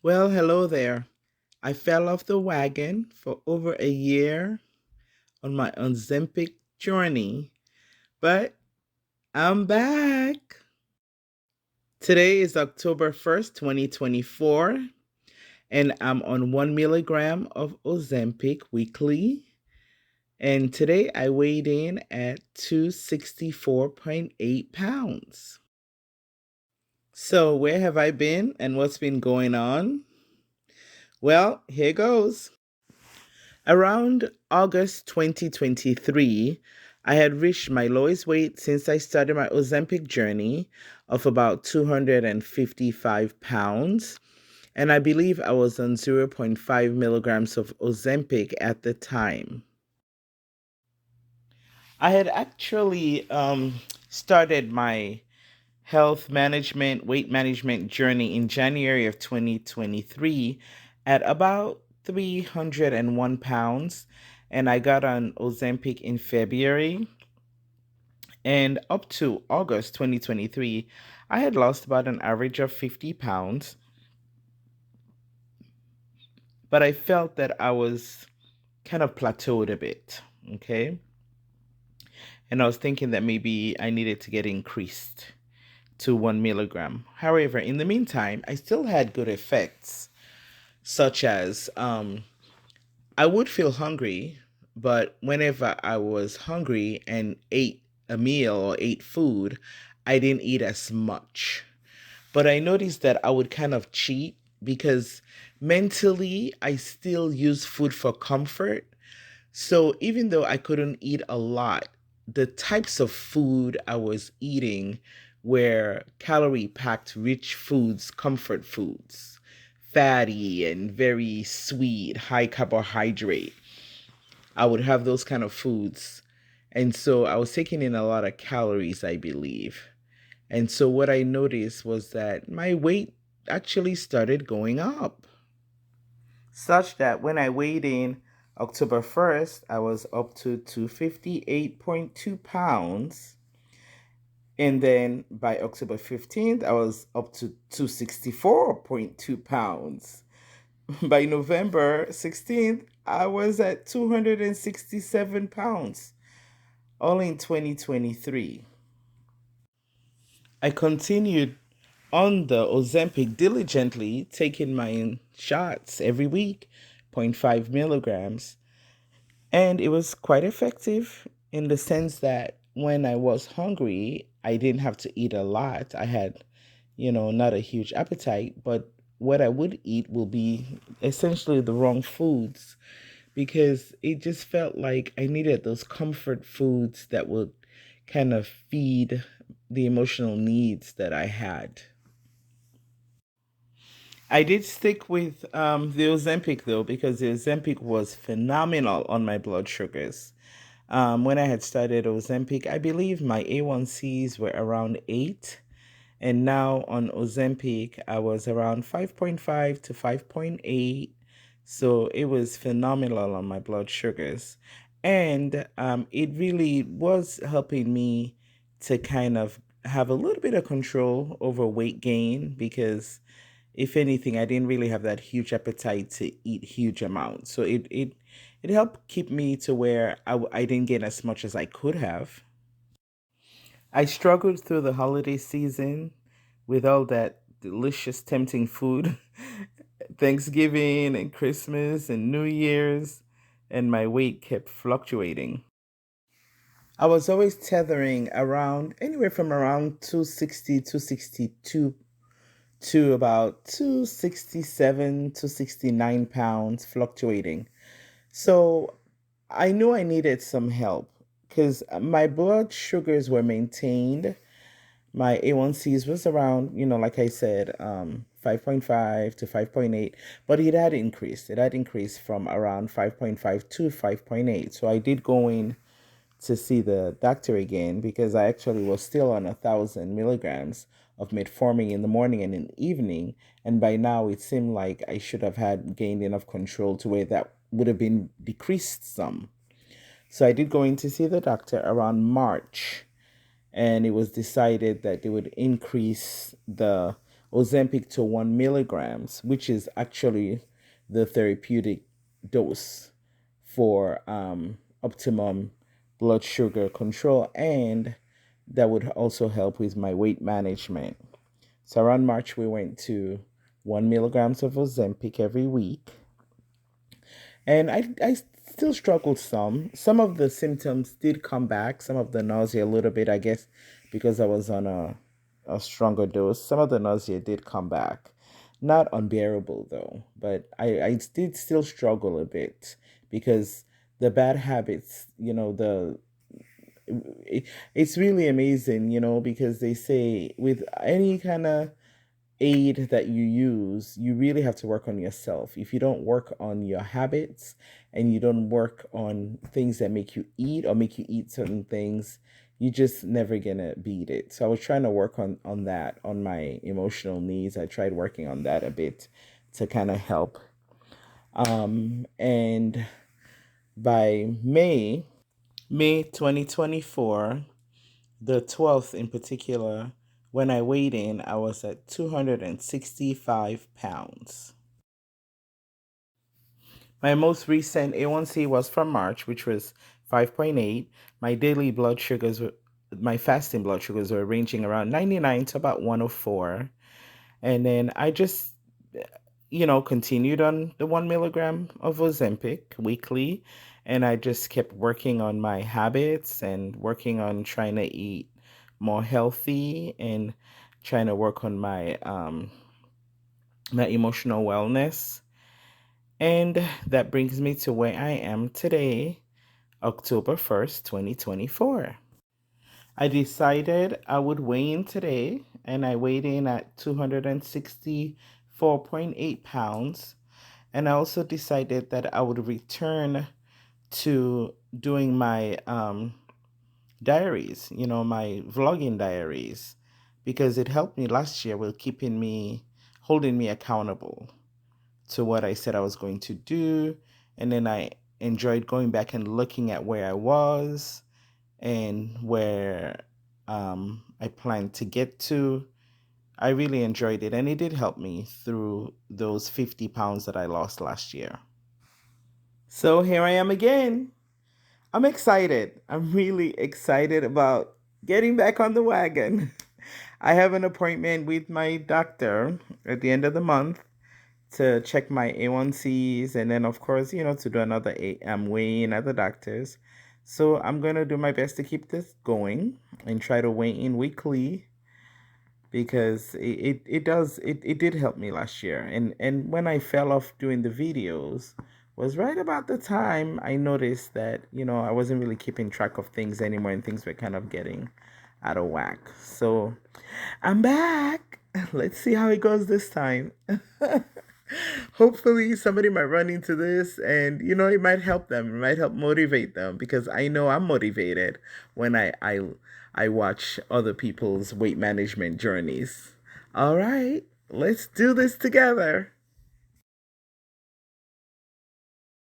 Well, hello there. I fell off the wagon for over a year on my Ozempic journey, but I'm back. Today is October 1st, 2024, and I'm on 1 milligram of Ozempic weekly. And today I weighed in at 264.8 pounds. So, where have I been and what's been going on? Well, here goes. Around August 2023, I had reached my lowest weight since I started my Ozempic journey of about 255 pounds. And I believe I was on zero point 0.5 milligrams of Ozempic at the time. I had actually started my health management, weight management journey in January of 2023 at about 301 pounds. And I got on Ozempic in February. And up to August 2023, I had lost about an average of 50 pounds. But I felt that I was kind of plateaued a bit. Okay. And I was thinking that maybe I needed to get increased to 1 milligram. However, in the meantime, I still had good effects, such as I would feel hungry, but whenever I was hungry and ate a meal or ate food, I didn't eat as much. But I noticed that I would kind of cheat because mentally I still use food for comfort. So even though I couldn't eat a lot, the types of food I was eating were calorie packed, rich foods, comfort foods, fatty and very sweet, high carbohydrate. I would have those kind of foods. And so I was taking in a lot of calories, I believe. And so what I noticed was that my weight actually started going up, such that when I weighed in October 1st, I was up to 258.2 pounds. And then by October 15th, I was up to 264.2 pounds. By November 16th, I was at 267 pounds, all in 2023. I continued on the Ozempic diligently, taking my shots every week, zero point 0.5 milligrams. And it was quite effective in the sense that when I was hungry, I didn't have to eat a lot. I had, not a huge appetite, but what I would eat will be essentially the wrong foods because it just felt like I needed those comfort foods that would kind of feed the emotional needs that I had. I did stick with the Ozempic though, because the Ozempic was phenomenal on my blood sugars. When I had started Ozempic, I believe my A1Cs were around 8. And now on Ozempic, I was around 5.5 to 5.8. So it was phenomenal on my blood sugars. And it really was helping me to kind of have a little bit of control over weight gain because if anything, I didn't really have that huge appetite to eat huge amounts. So it helped keep me to where I didn't get as much as I could have. I struggled through the holiday season with all that delicious, tempting food, Thanksgiving and Christmas and New Year's, and my weight kept fluctuating. I was always tethering around anywhere from around 260, 262 to about 267 to 69 pounds, fluctuating. So I knew I needed some help because my blood sugars were maintained. My A1Cs was around, like I said, 5.5 to 5.8, but it had increased. It had increased from around 5.5 to 5.8. So I did go in to see the doctor again because I actually was still on 1,000 milligrams of metformin in the morning and in the evening. And by now it seemed like I should have had gained enough control to where that would have been decreased some. So I did go in to see the doctor around March, and it was decided that they would increase the Ozempic to 1 milligrams, which is actually the therapeutic dose for optimum blood sugar control, and that would also help with my weight management. So around March, we went to 1 milligrams of Ozempic every week, and I still struggled some. Some of the symptoms did come back, some of the nausea a little bit, I guess, because I was on a stronger dose. Some of the nausea did come back. Not unbearable though, but I did still struggle a bit because the bad habits, it's really amazing, because they say with any kind of aid that you use, you really have to work on yourself. If you don't work on your habits and you don't work on things that make you eat or make you eat certain things, you just never gonna beat it. So I was trying to work on that, on my emotional needs. I tried working on that a bit to kind of help. And by May 2024, the 12th in particular, when I weighed in, I was at 265 pounds. My most recent A1C was from March, which was 5.8. My daily blood sugars were, my fasting blood sugars were ranging around 99 to about 104. And then I just, continued on the 1 milligram of Ozempic weekly. And I just kept working on my habits and working on trying to eat more healthy and trying to work on my emotional wellness. And that brings me to where I am today, October 1st, 2024. I decided I would weigh in today, and I weighed in at 264.8 pounds. And I also decided that I would return to doing my diaries, my vlogging diaries, because it helped me last year with holding me accountable to what I said I was going to do. And then I enjoyed going back and looking at where I was and where I planned to get to. I really enjoyed it, and it did help me through those 50 pounds that I lost last year. So here I am again. I'm excited. I'm really excited about getting back on the wagon. I have an appointment with my doctor at the end of the month to check my A1Cs, and then of course, to do another weigh in at the doctor's. So I'm gonna do my best to keep this going and try to weigh in weekly because it did help me last year. And when I fell off doing the videos was right about the time I noticed that, I wasn't really keeping track of things anymore and things were kind of getting out of whack. So I'm back. Let's see how it goes this time. Hopefully somebody might run into this and it might help them. It might help motivate them because I know I'm motivated when I watch other people's weight management journeys. All right, let's do this together.